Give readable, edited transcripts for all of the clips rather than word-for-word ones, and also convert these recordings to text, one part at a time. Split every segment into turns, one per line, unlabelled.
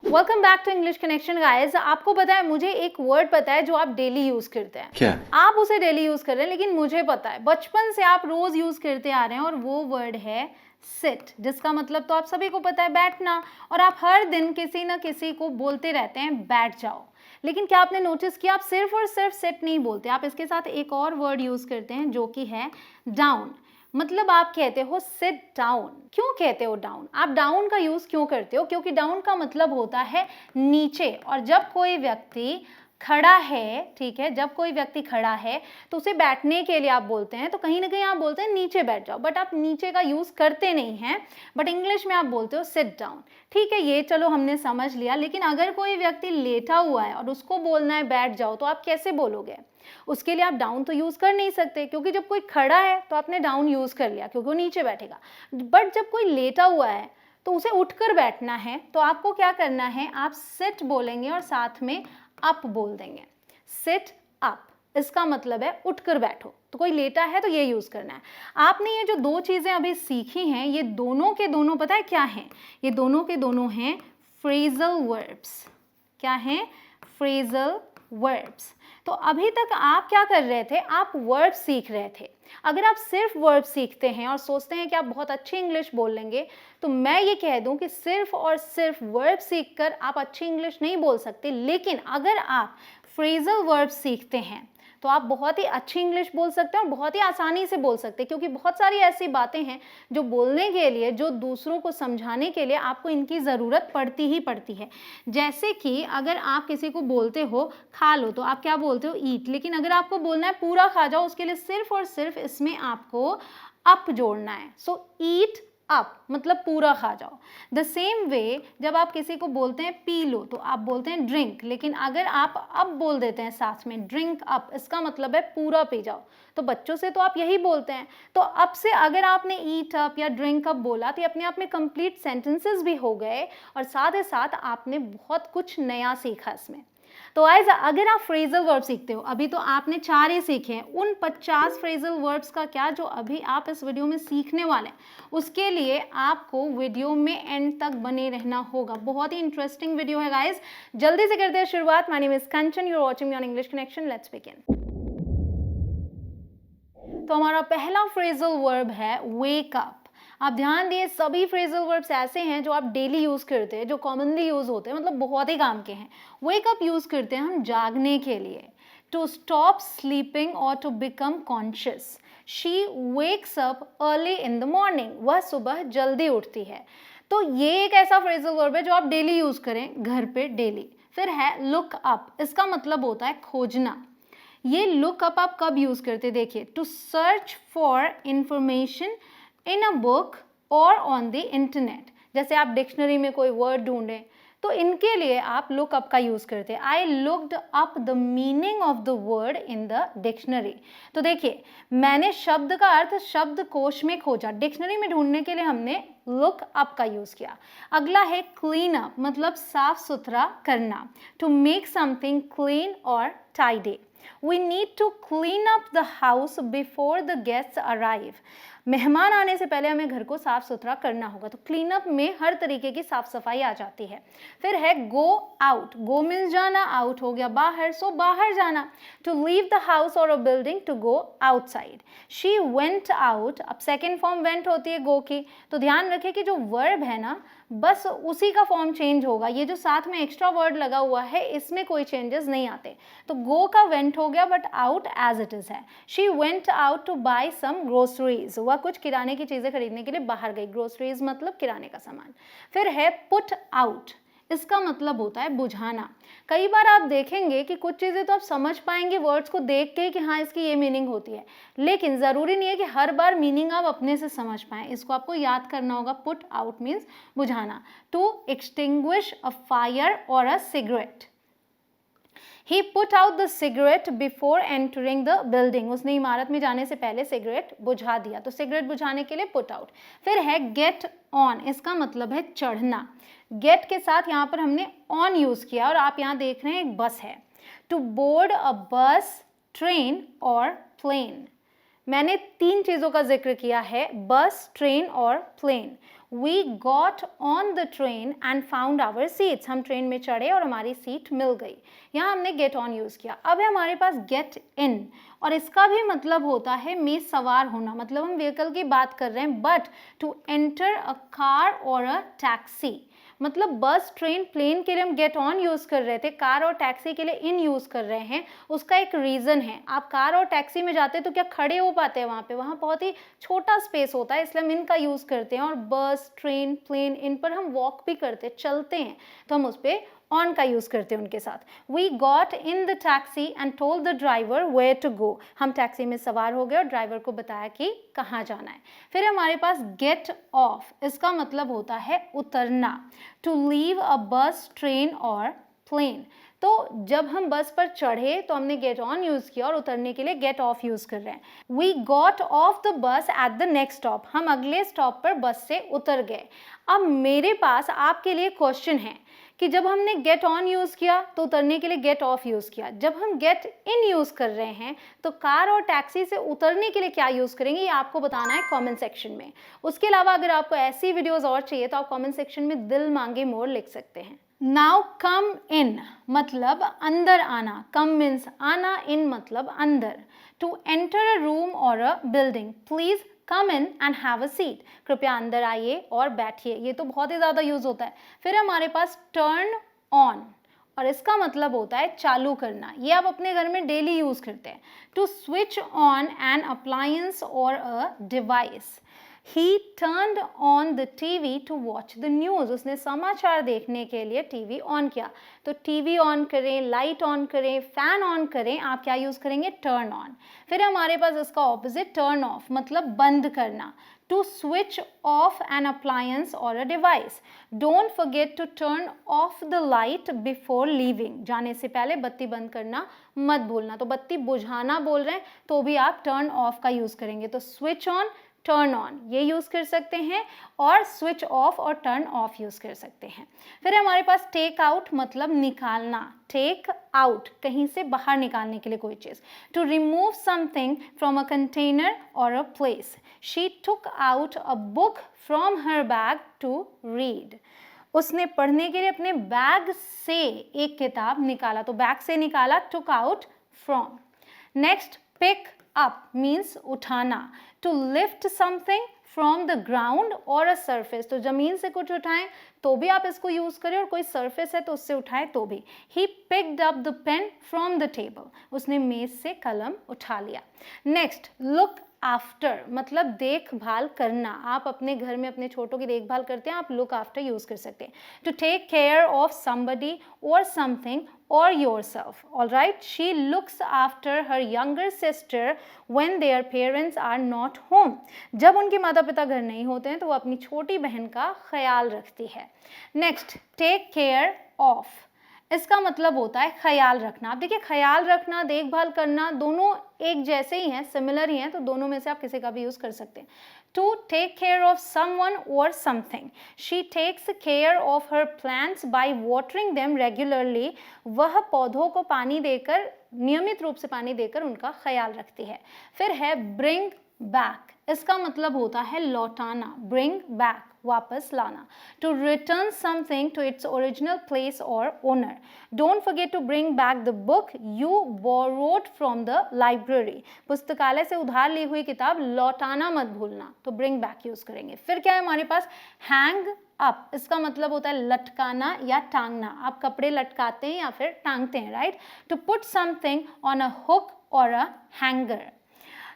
Welcome back to English connection guys. आपको पता है, मुझे एक वर्ड पता है जो आप डेली यूज करते हैं।
क्या?
आप उसे डेली यूज कर रहे हैं, लेकिन मुझे पता है बचपन से आप रोज यूज करते आ रहे हैं, और वो वर्ड है सिट, जिसका मतलब तो आप सभी को पता है, बैठना। और आप हर दिन किसी न किसी को बोलते रहते हैं बैठ जाओ। लेकिन क्या आपने नोटिस किया, आप सिर्फ और सिर्फ सिट नहीं बोलते, आप इसके साथ एक और वर्ड यूज करते हैं जो कि है डाउन। मतलब आप कहते हो सिट डाउन। क्यों कहते हो डाउन? आप डाउन का यूज क्यों करते हो? क्योंकि डाउन का मतलब होता है नीचे, और जब कोई व्यक्ति खड़ा है, ठीक है, जब कोई व्यक्ति खड़ा है तो उसे बैठने के लिए आप बोलते हैं, तो कहीं ना कहीं आप बोलते हैं नीचे बैठ जाओ, बट आप नीचे का यूज करते नहीं हैं, बट इंग्लिश में आप बोलते हो सिट डाउन। ठीक है, ये चलो हमने समझ लिया। लेकिन अगर कोई व्यक्ति लेटा हुआ है और उसको बोलना है बैठ जाओ, तो आप कैसे बोलोगे? उसके लिए आप डाउन तो यूज कर नहीं सकते, क्योंकि जब कोई खड़ा है तो आपने डाउन यूज कर लिया क्योंकि वो नीचे बैठेगा। बट जब कोई लेटा हुआ है तो उसे उठकर बैठना है, तो आपको क्या करना है, आप सिट बोलेंगे और साथ में अप बोल देंगे। सिट अप, इसका मतलब है उठकर बैठो। तो कोई लेटा है तो ये यूज करना है। आपने ये जो दो चीजें अभी सीखी हैं, ये दोनों के दोनों पता है क्या हैं? ये दोनों के दोनों हैं फ्रेजल वर्ब्स। क्या हैं? Phrasal verbs. तो अभी तक आप क्या कर रहे थे? आप वर्ब सीख रहे थे। अगर आप सिर्फ वर्ब सीखते हैं और सोचते हैं कि आप बहुत अच्छी इंग्लिश बोल लेंगे, तो मैं ये कह दूं कि सिर्फ और सिर्फ वर्ब सीखकर आप अच्छी इंग्लिश नहीं बोल सकते। लेकिन अगर आप फ्रेजल वर्ब सीखते हैं तो आप बहुत ही अच्छी इंग्लिश बोल सकते हैं और बहुत ही आसानी से बोल सकते हैं, क्योंकि बहुत सारी ऐसी बातें हैं जो बोलने के लिए, जो दूसरों को समझाने के लिए आपको इनकी ज़रूरत पड़ती ही पड़ती है। जैसे कि अगर आप किसी को बोलते हो खा लो, तो आप क्या बोलते हो? ईट। लेकिन अगर आपको बोलना है पूरा खा जाओ, उसके लिए सिर्फ और सिर्फ इसमें आपको अप जोड़ना है। सो ईट अप मतलब पूरा खा जाओ। द सेम वे, जब आप किसी को बोलते हैं पी लो, तो आप बोलते हैं ड्रिंक। लेकिन अगर आप अप बोल देते हैं साथ में, ड्रिंक अप, इसका मतलब है पूरा पी जाओ। तो बच्चों से तो आप यही बोलते हैं। तो अब से अगर आपने ईट अप या ड्रिंक अप बोला, तो ये अपने आप में कंप्लीट सेंटेंसेस भी हो गए, और साथ ही साथ आपने बहुत कुछ नया सीखा इसमें। तो गाइस, अगर आप फ्रेजल वर्ब सीखते हो, अभी तो आपने 4 ही सीखे हैं, उन 50 फ्रेजल वर्ब्स का क्या, जो अभी आप इस वीडियो में सीखने वाले हैं, उसके लिए आपको वीडियो में एंड तक बने रहना होगा। बहुत ही इंटरेस्टिंग वीडियो है गाइस। जल्दी से करते हैं शुरुआत। My name is Kanchan, you are watching me on English connection. Let's begin. तो हमारा पहला फ्रेजल वर्ब है वेक अप। आप ध्यान दिए, सभी फ्रेजल वर्ब्स ऐसे हैं जो आप डेली यूज करते हैं, जो कॉमनली यूज होते हैं, मतलब बहुत ही काम के हैं। वेक अप यूज करते हैं हम जागने के लिए, टू स्टॉप स्लीपिंग और to become conscious. She wakes up early in the morning, वह सुबह जल्दी उठती है। तो ये एक ऐसा फ्रेजल वर्ब है जो आप डेली यूज करें घर पे डेली। फिर है लुक अप, इसका मतलब होता है खोजना। ये लुक अप आप कब यूज करते? देखिए, to search for information in a book और ऑन द इंटरनेट। जैसे आप डिक्शनरी में कोई वर्ड ढूंढें, तो इनके लिए आप लुक अप का यूज करते हैं। I looked up the meaning of the word in the dictionary. तो देखिए, मैंने शब्द का अर्थ शब्द कोश में खोजा। डिक्शनरी में ढूंढने के लिए हमने लुक अप का यूज किया। अगला है क्लीन अप, मतलब साफ सुथरा करना, टू मेक समथिंग क्लीन और tidy. We need to clean up the house before the guests arrive. मेहमान आने से पहले हमें घर को साफ सुथरा करना होगा। तो क्लीन अप में हर तरीके की साफ सफाई आ जाती है। फिर है गो आउट, गो मिल जाना, आउट हो गया बाहर, सो बाहर जाना। टू लीव द हाउस और a building, to go outside. She went out, अब सेकेंड फॉर्म वेंट होती है गो की। तो ध्यान रखें कि जो वर्ब है ना, बस उसी का फॉर्म चेंज होगा। ये जो साथ में एक्स्ट्रा वर्ड लगा हुआ है, इसमें कोई चेंजेस नहीं आते। तो गो का वेंट हो गया, but out as it is है। She went out to buy some groceries, वह कुछ किराने की चीजें खरीदने के लिए बाहर गई। ग्रोसरीज मतलब किराने का सामान। फिर है पुट आउट, इसका मतलब होता है बुझाना। कई बार आप देखेंगे कि कुछ चीज़ें तो आप समझ पाएंगे वर्ड्स को देख के कि हाँ इसकी ये मीनिंग होती है, लेकिन ज़रूरी नहीं है कि हर बार मीनिंग आप अपने से समझ पाएं। इसको आपको याद करना होगा। पुट आउट मीन्स बुझाना। टू एक्सटिंग्विश अ फायर और a cigarette. He put out the cigarette before entering the building. उसने इमारत में जाने से पहले सिगरेट बुझा दिया। तो सिगरेट बुझाने के लिए put out। फिर है get on, इसका मतलब है चढ़ना। get के साथ यहाँ पर हमने on यूज किया, और आप यहाँ देख रहे हैं एक बस है। To board a bus, train और plane। मैंने 3 चीज़ों का जिक्र किया है, बस, ट्रेन और plane. We got on the train and found our seats. हम ट्रेन में चढ़े और हमारी सीट मिल गई. यहाँ हमने get on यूज़ किया. अब है हमारे पास get in, और इसका भी मतलब होता है में सवार होना. मतलब हम व्हीकल की बात कर रहे हैं, but to enter a car or a taxi. मतलब बस, ट्रेन, प्लेन के लिए हम गेट ऑन यूज़ कर रहे थे, कार और टैक्सी के लिए इन यूज़ कर रहे हैं. उसका एक रीज़न है. आप कार और टैक्सी में जाते तो क्या खड़े हो पाते हैं वहाँ पे? वहाँ बहुत ही छोटा स्पेस होता है, इसलिए हम इनका यूज़ करते हैं. और बस, ट्रेन, प्लेन, इन पर हम वॉक भी करते हैं, चलते हैं, तो हम उस पर ऑन का यूज़ करते हैं उनके साथ. We got in the taxi and told the driver where to go. हम टैक्सी में सवार हो गए और ड्राइवर को बताया कि कहाँ जाना है. फिर हमारे पास गेट ऑफ. इसका मतलब होता है उतरना. टू लीव अ बस, ट्रेन और प्लेन. तो जब हम बस पर चढ़े तो हमने गेट ऑन यूज़ किया और उतरने के लिए गेट ऑफ यूज़ कर रहे हैं. We got off the bus at the next stop. हम अगले स्टॉप पर बस से उतर गए. अब मेरे पास आपके लिए क्वेश्चन है कि जब हमने गेट ऑन यूज़ किया तो उतरने के लिए गेट ऑफ यूज़ किया. जब हम गेट इन यूज़ कर रहे हैं तो कार और टैक्सी से उतरने के लिए क्या यूज़ करेंगे, ये आपको बताना है कमेंट सेक्शन में. उसके अलावा अगर आपको ऐसी वीडियोस और चाहिए तो आप कमेंट सेक्शन में दिल मांगे मोर लिख सकते हैं. नाउ कम इन मतलब अंदर आना. कम मीन्स आना, इन मतलब अंदर. टू एंटर अ रूम और a building. Please come in and have a seat. कृपया अंदर आइए और बैठिए. ये तो बहुत ही ज़्यादा यूज़ होता है. फिर हमारे पास टर्न ऑन, और इसका मतलब होता है चालू करना. ये आप अपने घर में डेली यूज़ करते हैं. To switch on an appliance और a device. He turned on the TV to watch the news. उसने समाचार देखने के लिए टीवी ऑन किया. तो टीवी ऑन करें, लाइट ऑन करें, फैन ऑन करें, आप क्या यूज़ करेंगे? Turn on. फिर हमारे पास इसका ऑपोजिट टर्न ऑफ मतलब बंद करना. To switch off an appliance or a device. Don't forget to turn off the light before leaving. जाने से पहले बत्ती बंद करना मत भूलना. तो बत्ती बुझाना बोल रहे हैं तो भी आप turn off का यूज़ करेंगे. तो switch on, टर्न ऑन ये यूज़ कर सकते हैं, और स्विच ऑफ और टर्न ऑफ यूज़ कर सकते हैं. फिर हमारे पास टेक आउट मतलब निकालना. टेक आउट कहीं से बाहर निकालने के लिए कोई चीज़. To remove something from a container और a place. She took out a book from her bag to read. उसने पढ़ने के लिए अपने बैग से एक किताब निकाला. तो बैग से निकाला, took out from. Next, pick up means उठाना. To lift something from the ground और अ सरफेस. तो ज़मीन से कुछ उठाएं तो भी आप इसको यूज़ करें, और कोई सरफेस है तो उससे उठाएं तो भी. He picked up the pen from the table. उसने मेज से कलम उठा लिया. नेक्स्ट, लुक आफ्टर मतलब देखभाल करना. आप अपने घर में अपने छोटों की देखभाल करते हैं, आप लुक आफ्टर यूज़ कर सकते हैं. To take care of somebody और something or yourself. All right, she looks after her younger sister when their parents are not home. जब उनके माता पिता घर नहीं होते हैं तो वो अपनी छोटी बहन का ख्याल रखती है. Next, take care of. इसका मतलब होता है ख्याल रखना. आप देखिए, ख्याल रखना, देखभाल करना दोनों एक जैसे ही हैं, सिमिलर ही हैं, तो दोनों में से आप किसी का भी यूज़ कर सकते हैं. To take care of someone or something. She takes care of her plants by watering them regularly. वह पौधों को पानी देकर, नियमित रूप से पानी देकर उनका ख्याल रखती है. फिर है bring back. इसका मतलब होता है लौटाना. bring back वापस लाना. To return something to its original place or owner. Don't forget to bring back the book you borrowed from the library. पुस्तकालय से उधार ली हुई किताब लौटाना मत भूलना. तो bring back यूज़ करेंगे. फिर क्या है हमारे पास? hang up. इसका मतलब होता है लटकाना या टांगना. आप कपड़े लटकाते हैं या फिर टांगते हैं, right? To put something on a hook or a hanger.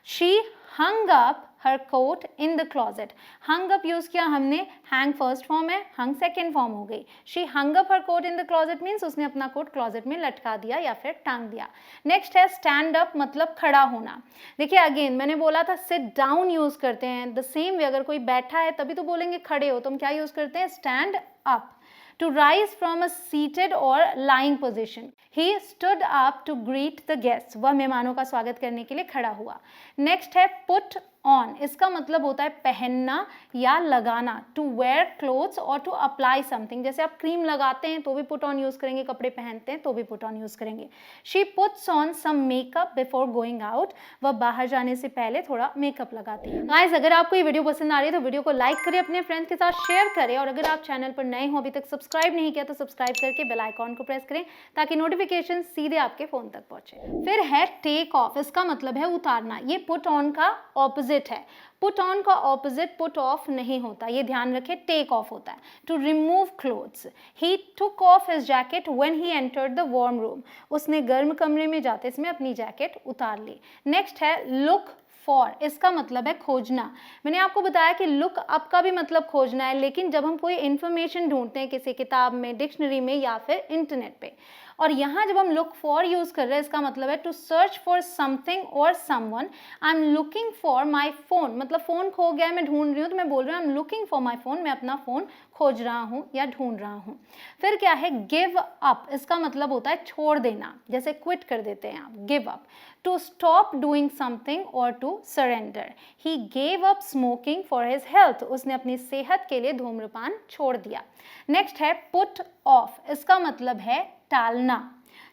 She hung up her coat in the closet. hung up use किया हमने, hang फर्स्ट फॉर्म है, hung सेकेंड फॉर्म हो गई. she hung up her coat in the closet means उसने अपना coat closet में लटका दिया या फिर टांग दिया. नेक्स्ट है stand up मतलब खड़ा होना. देखिए अगेन मैंने बोला था sit down यूज़ करते हैं. द सेम वे अगर कोई बैठा है तभी तो बोलेंगे खड़े हो, तो हम क्या यूज़ करते हैं? stand up. To rise from a seated or lying position. He stood up to greet the guests. वह मेहमानों का स्वागत करने के लिए खड़ा हुआ. Next है put ऑन इसका मतलब होता है पहनना या लगाना, टू वेयर क्लोथ्स और टू अप्लाई समथिंग। जैसे आप क्रीम लगाते हैं तो भी पुट ऑन यूज करेंगे, कपड़े पहनते हैं तो भी पुट ऑन यूज करेंगे। She puts on some makeup before going out, वह बाहर जाने से पहले थोड़ा मेकअप लगाती है। गाइस, अगर आपको ये वीडियो पसंद आ रही है तो वीडियो को लाइक करें, अपने फ्रेंड्स के साथ शेयर करें, और अगर आप चैनल पर नए हो, अभी तक सब्सक्राइब नहीं किया तो सब्सक्राइब करके बेल आइकॉन को प्रेस करें ताकि नोटिफिकेशन सीधे आपके फोन तक पहुंचे। फिर है टेक ऑफ, इसका मतलब है उतारना। ये पुट ऑन का ऑपोजिट है। पुट ऑन का ऑपोजिट पुट ऑफ नहीं होता, ये ध्यान रखें, टेक ऑफ होता है। To remove clothes, he took off his jacket when he entered the warm room, उसने गर्म कमरे में जाते समय अपनी जैकेट उतार ली। नेक्स्ट है लुक फॉर, इसका मतलब है खोजना। मैंने आपको बताया कि लुक अप का भी मतलब खोजना है, लेकिन जब हम कोई इन्फॉर्मेशन ढूंढते हैं किसी किताब में, डिक्शनरी में या फिर इंटरनेट पे, और यहाँ जब हम लुक फॉर यूज कर रहे हैं इसका मतलब है टू सर्च फॉर समथिंग और someone. I am looking for my phone, मतलब फोन खो गया है, मैं ढूंढ रही हूँ, तो मैं बोल रही हूँ I am looking for my phone, मैं अपना फोन खोज रहा हूँ या ढूंढ रहा हूँ। फिर क्या है गिव अप, इसका मतलब होता है छोड़ देना, जैसे क्विट कर देते हैं आप, give up. To stop doing something और to surrender, he gave up smoking for his health, उसने अपनी सेहत के लिए धूम्रपान छोड़ दिया। नेक्स्ट है पुट ऑफ, इसका मतलब है टालना,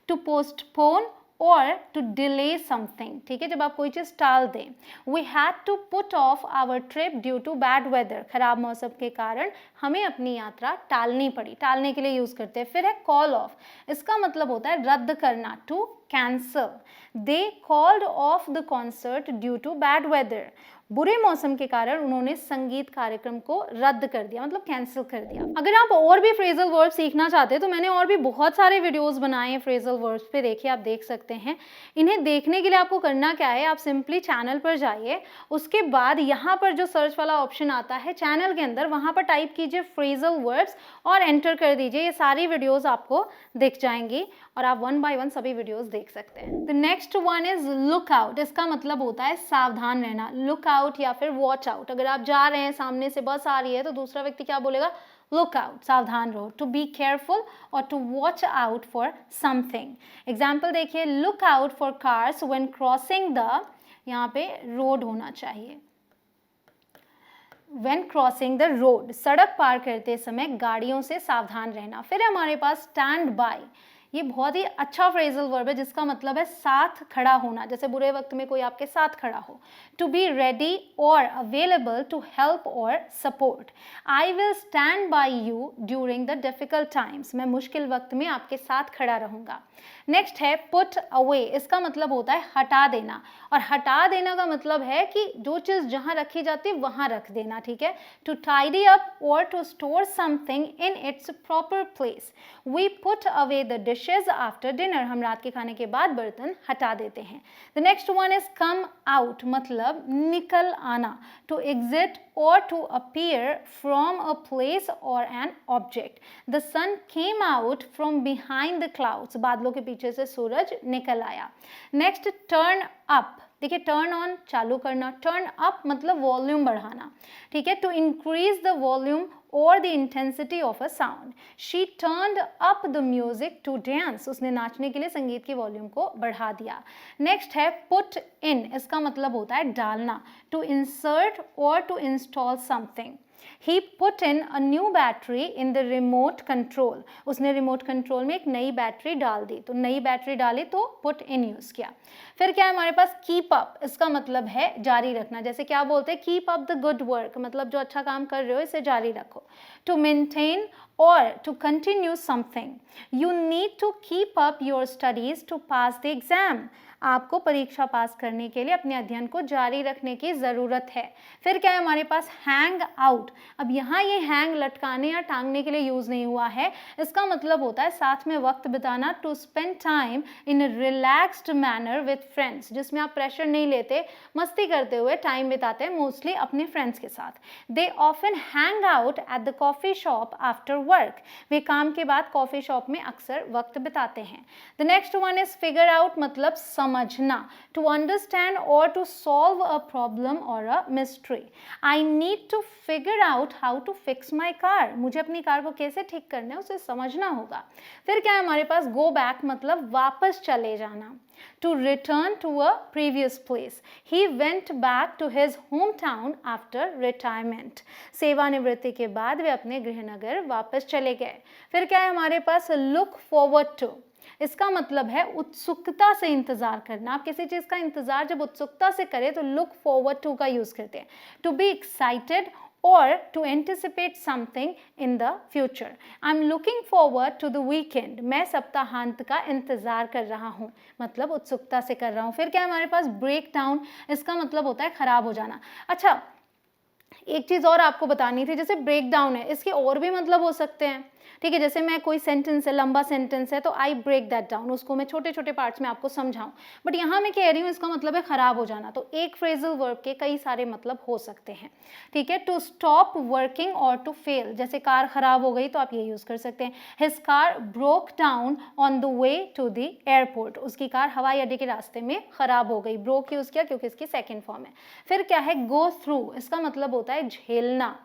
टू पोस्टपोन और टू डिले समथिंग, ठीक है, जब आप कोई चीज़ टाल दें। We had to put off our trip due to bad weather, खराब मौसम के कारण हमें अपनी यात्रा टालनी पड़ी, टालने के लिए यूज़ करते हैं। फिर है कॉल ऑफ, इसका मतलब होता है रद्द करना, to cancel. They called off the concert due to bad weather, बुरे मौसम के कारण उन्होंने संगीत कार्यक्रम को रद्द कर दिया, मतलब कैंसिल कर दिया। अगर आप और भी फ्रेजल वर्ब सीखना चाहते हैं तो मैंने और भी बहुत सारे वीडियोस बनाए हैं फ्रेजल वर्ब्स पे, देखिए आप देख सकते हैं। इन्हें देखने के लिए आपको करना क्या है, आप सिंपली चैनल पर जाइए, उसके बाद यहाँ पर जो सर्च वाला ऑप्शन आता है चैनल के अंदर, वहाँ पर टाइप कीजिए फ्रेजल वर्ब्स और एंटर कर दीजिए, ये सारी वीडियोज़ आपको दिख जाएंगी और आप 1 बाय 1 सभी वीडियोस देख सकते हैं। The next one is look out, इसका मतलब होता है सावधान रहना, लुक आउट या फिर वॉच आउट। अगर आप जा रहे हैं, सामने से बस आ रही है, तो दूसरा व्यक्ति क्या बोलेगा, लुक आउट, सावधान रहो। टू बी केयरफुल और to watch out for something. Example देखिए, look out for cars when crossing the, यहाँ पे रोड होना चाहिए, When crossing the road, सड़क पार करते समय गाड़ियों से सावधान रहना। फिर हमारे पास स्टैंड बाय, ये बहुत ही अच्छा फ्रेजल वर्ब है जिसका मतलब है साथ खड़ा होना, जैसे बुरे वक्त में कोई आपके साथ खड़ा हो। टू बी रेडी और अवेलेबल टू हेल्प और support, I will stand by you during the difficult times, मैं मुश्किल वक्त में आपके साथ खड़ा रहूँगा। नेक्स्ट है पुट अवे, इसका मतलब होता है हटा देना, और हटा देना का मतलब है कि जो चीज़ जहाँ रखी जाती है वहाँ रख देना, ठीक है। टू टाइडी अप और to store something in its proper place. We put away the dishes after dinner, हम रात के खाने के बाद बर्तन हटा देते हैं। The next one is come out, मतलब निकल आना, to exit or to appear from a place or an object. The sun came out from behind the clouds, बादलों के पीछे से सूरज निकल आया। Next, turn up, देखिए टर्न ऑन चालू करना, टर्न अप मतलब वॉल्यूम बढ़ाना, ठीक है, टू इंक्रीज द वॉल्यूम और the intensity of a sound. She turned up the music to dance, उसने नाचने के लिए संगीत की वॉल्यूम को बढ़ा दिया। नेक्स्ट है पुट इन, इसका मतलब होता है डालना, टू इंसर्ट और to install something. He put in a new battery in the remote control, उसने रिमोट कंट्रोल में एक नई बैटरी डाल दी, तो नई बैटरी डाली तो put in यूज किया। फिर क्या है हमारे पास keep up, इसका मतलब है जारी रखना, जैसे क्या बोलते हैं keep up the good work, मतलब जो अच्छा काम कर रहे हो इसे जारी रखो। To maintain or to continue something, you need to keep up your studies to pass the exam, आपको परीक्षा पास करने के लिए अपने अध्ययन को जारी रखने की ज़रूरत है। फिर क्या है हमारे पास हैंग आउट, अब यहाँ ये हैंग लटकाने या टांगने के लिए यूज़ नहीं हुआ है, इसका मतलब होता है साथ में वक्त बिताना, to spend time in relaxed manner with friends, जिसमें आप प्रेशर नहीं लेते, मस्ती करते हुए टाइम बिताते हैं मोस्टली अपने फ्रेंड्स के साथ। They often hang out at the coffee shop after work, वे काम के बाद कॉफ़ी शॉप में अक्सर वक्त बिताते हैं। The next one is figure out, मतलब समझना, टू अंडरस्टैंड और टू सॉल्व अ प्रॉब्लम और a mystery. I need to figure out how to fix my car, मुझे अपनी कार को कैसे ठीक करना है उसे समझना होगा। फिर क्या है हमारे पास गो बैक, मतलब वापस चले जाना, to return to a previous place. He went back to his hometown after retirement. सेवानिवृत्ति के बाद वे अपने गृहनगर वापस चले गए. फिर क्या है हमारे पास look forward to. इसका मतलब है उत्सुकता से इंतजार करना. आप किसी चीज का इंतजार जब उत्सुकता से करें तो look forward to का यूज करते हैं. To be excited or to anticipate something in the future. I'm looking forward to the weekend. मैं सप्ताहांत का इंतजार कर रहा हूँ, मतलब उत्सुकता से कर रहा हूँ. फिर क्या है हमारे पास ब्रेक डाउन. इसका मतलब होता है खराब हो जाना. अच्छा, एक चीज और आपको बतानी थी, जैसे ब्रेक डाउन है, इसके और भी मतलब हो सकते हैं. ठीक है, जैसे मैं कोई सेंटेंस है, लंबा सेंटेंस है, तो आई ब्रेक दैट डाउन, उसको मैं छोटे छोटे पार्ट्स में आपको समझाऊं. बट यहाँ मैं कह रही हूँ इसका मतलब है खराब हो जाना. तो एक फ्रेजल वर्ब के कई सारे मतलब हो सकते हैं. ठीक है, टू स्टॉप वर्किंग और टू फेल. जैसे कार खराब हो गई तो आप ये यूज कर सकते हैं. His car broke down on the way to the airport. उसकी कार हवाई अड्डे के रास्ते में खराब हो गई. ब्रोक यूज किया क्योंकि इसकी सेकेंड फॉर्म है. फिर क्या है गो थ्रू. इसका मतलब होता है झेलना.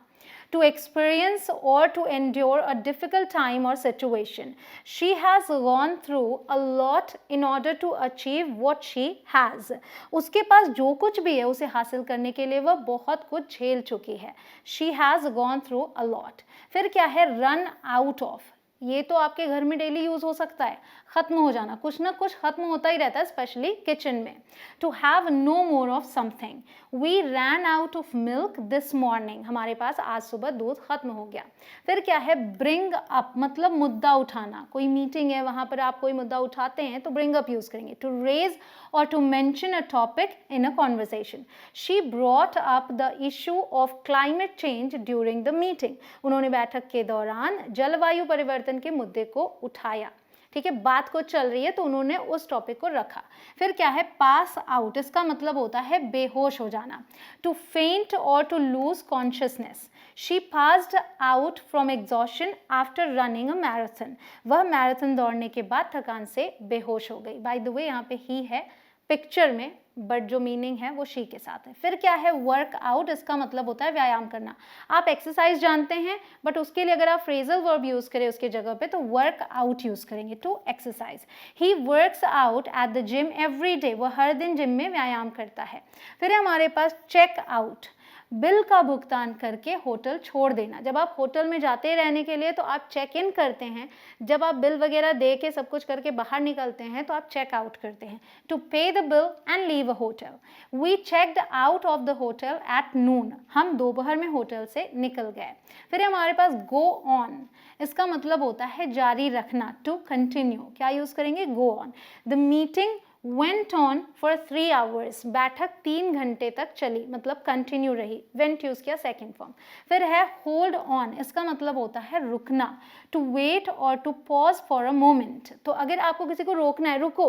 To experience or to endure a difficult time or situation. She has gone through a lot in order to achieve what she has. उसके पास जो कुछ भी है उसे हासिल करने के लिए वह बहुत कुछ झेल चुकी है. She has gone through a lot. फिर क्या है run out of. ये तो आपके घर में डेली यूज हो सकता है, खत्म हो जाना. कुछ ना कुछ खत्म होता ही रहता है, स्पेशली किचन में. To have no more of something. We ran out of milk this morning. हमारे पास आज सुबह दूध खत्म हो गया. फिर क्या है ब्रिंग अप, मतलब मुद्दा उठाना. कोई मीटिंग है, वहां पर आप कोई मुद्दा उठाते हैं तो ब्रिंग अप यूज करेंगे. टू रेज और to mention a topic in a conversation. She brought up the issue of climate change during the meeting. उन्होंने बैठक के दौरान जलवायु परिवर्तन के मुद्दे को उठाया. ठीक है, बात को चल रही है तो उन्होंने उस टॉपिक को रखा. फिर क्या है पास आउट. इसका मतलब होता है बेहोश हो जाना. टू फेंट और to lose consciousness. She passed out from exhaustion after running a marathon. वह मैराथन दौड़ने के बाद थकान से बेहोश हो गई. बाय द वे यहाँ पे ही है पिक्चर में, बट जो मीनिंग है वो शी के साथ है. फिर क्या है वर्क आउट. इसका मतलब होता है व्यायाम करना. आप एक्सरसाइज जानते हैं, बट उसके लिए अगर आप फ्रेजल वर्ब यूज करें उसके जगह पे तो वर्क आउट यूज करेंगे, to exercise. He works out at the gym every day. वह हर दिन जिम में व्यायाम करता है. फिर हमारे पास चेक आउट. बिल का भुगतान करके होटल छोड़ देना. जब आप होटल में जाते रहने के लिए तो आप चेक इन करते हैं. जब आप बिल वगैरह दे के सब कुछ करके बाहर निकलते हैं तो आप चेक आउट करते हैं. To pay the bill and leave a hotel. We checked out of the hotel at noon. हम दोपहर में होटल से निकल गए. फिर हमारे पास गो ऑन. इसका मतलब होता है जारी रखना, टू कंटिन्यू. क्या यूज करेंगे go on. The meeting went on for 3 hours. बैठक 3 घंटे तक चली, मतलब कंटिन्यू रही. went यूज किया सेकेंड फॉर्म. फिर है hold on. इसका मतलब होता है रुकना. to wait और to pause for a moment. तो अगर आपको किसी को रोकना है, रुको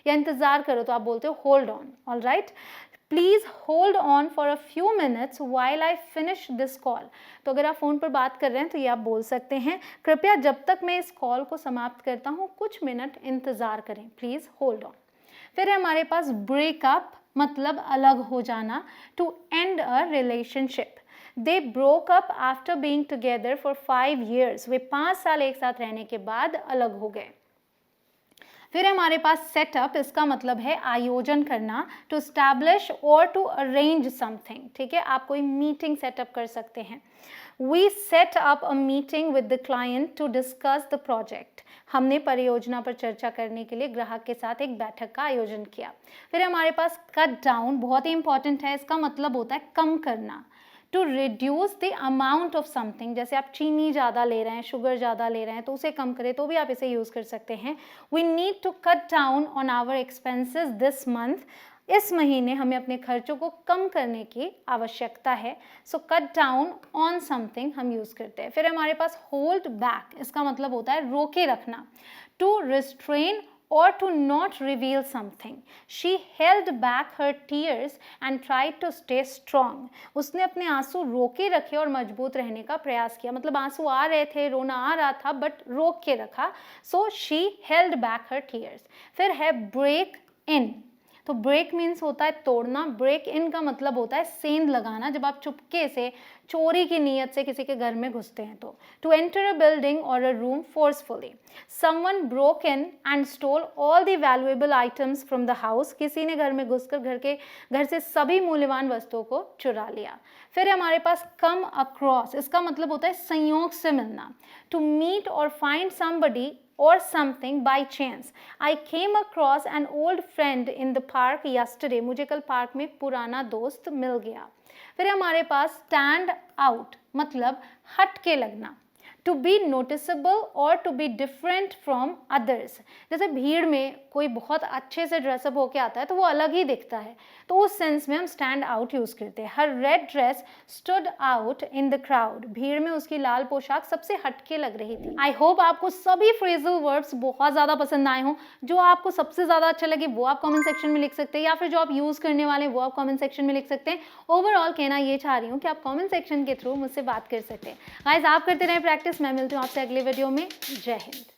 या इंतजार करो, तो आप बोलते हो hold on. All right. Please hold on for a few minutes while I finish this call. तो अगर आप फोन पर बात कर रहे हैं तो ये आप बोल सकते हैं कृपया जब तक मैं इस कॉल को समाप्त करता हूँ कुछ मिनट इंतजार करें. Please hold on. फिर हमारे पास ब्रेकअप, मतलब अलग हो जाना. To end a relationship. They broke up after being together for 5 years. वे 5 साल एक साथ रहने के बाद अलग हो गए. फिर हमारे पास सेटअप. इसका मतलब है आयोजन करना. टू स्टैब्लिश और टू अरेंज समथिंग. ठीक है, आप कोई मीटिंग सेटअप कर सकते हैं. We set up a meeting with the client to discuss the project. हमने परियोजना पर चर्चा करने के लिए ग्राहक के साथ एक बैठक का आयोजन किया. फिर हमारे पास कट डाउन, बहुत ही इंपॉर्टेंट है. इसका मतलब होता है कम करना. To reduce the amount of something. जैसे आप चीनी ज़्यादा ले रहे हैं, शुगर ज़्यादा ले रहे हैं, तो उसे कम करें तो भी आप इसे यूज़ कर सकते हैं. We need to cut down on our expenses this month. इस महीने हमें अपने खर्चों को कम करने की आवश्यकता है. So cut down on something हम यूज करते हैं. फिर हमारे पास होल्ड बैक. इसका मतलब होता है रोके रखना. To restrain or to not reveal something. She held back her tears and tried to stay strong. उसने अपने आंसू रोके रखे और मजबूत रहने का प्रयास किया. मतलब आंसू आ रहे थे, रोना आ रहा था, बट रोक के रखा. So she held back her tears. फिर है break in. तो ब्रेक मीन्स होता है तोड़ना, ब्रेक इन का मतलब होता है सेंध लगाना, जब आप चुपके से चोरी की नीयत से किसी के घर में घुसते हैं तो। टू एंटर अ बिल्डिंग और अ room forcefully, someone broke in and stall all the valuable items from the house, किसी ने घर में घुसकर घर से सभी मूल्यवान वस्तुओं को चुरा लिया। फिर हमारे पास कम अक्रॉस, इसका मतलब होता है संयोग से मिलना। टू मीट और find somebody or something by chance. I came across an old friend in the park yesterday. मुझे कल पार्क में एक पुराना दोस्त मिल गया। फिर हमारे पास stand out मतलब हट के लगना। To be noticeable or to be different from others. जैसे भीड़ में कोई बहुत अच्छे से ड्रेसअप होके आता है तो वो अलग ही दिखता है, तो उस सेंस में हम स्टैंड आउट यूज़ करते हैं। Her red dress stood out in the crowd, भीड़ में उसकी लाल पोशाक सबसे हटके लग रही थी। आई होप आपको सभी फ्रेजल वर्ब्स बहुत ज़्यादा पसंद आए हों। जो आपको सबसे ज़्यादा अच्छा लगे वो आप कमेंट सेक्शन में लिख सकते हैं, या फिर जो आप यूज़ करने वाले हैं वो आप कमेंट सेक्शन में लिख सकते हैं। ओवरऑल कहना ये चाह रही हूँ कि आप कमेंट सेक्शन के थ्रू मुझसे बात कर सकते हैं। गाइस, आप करते रहें प्रैक्टिस, मैं मिलती हूँ आपसे अगले वीडियो में। जय हिंद।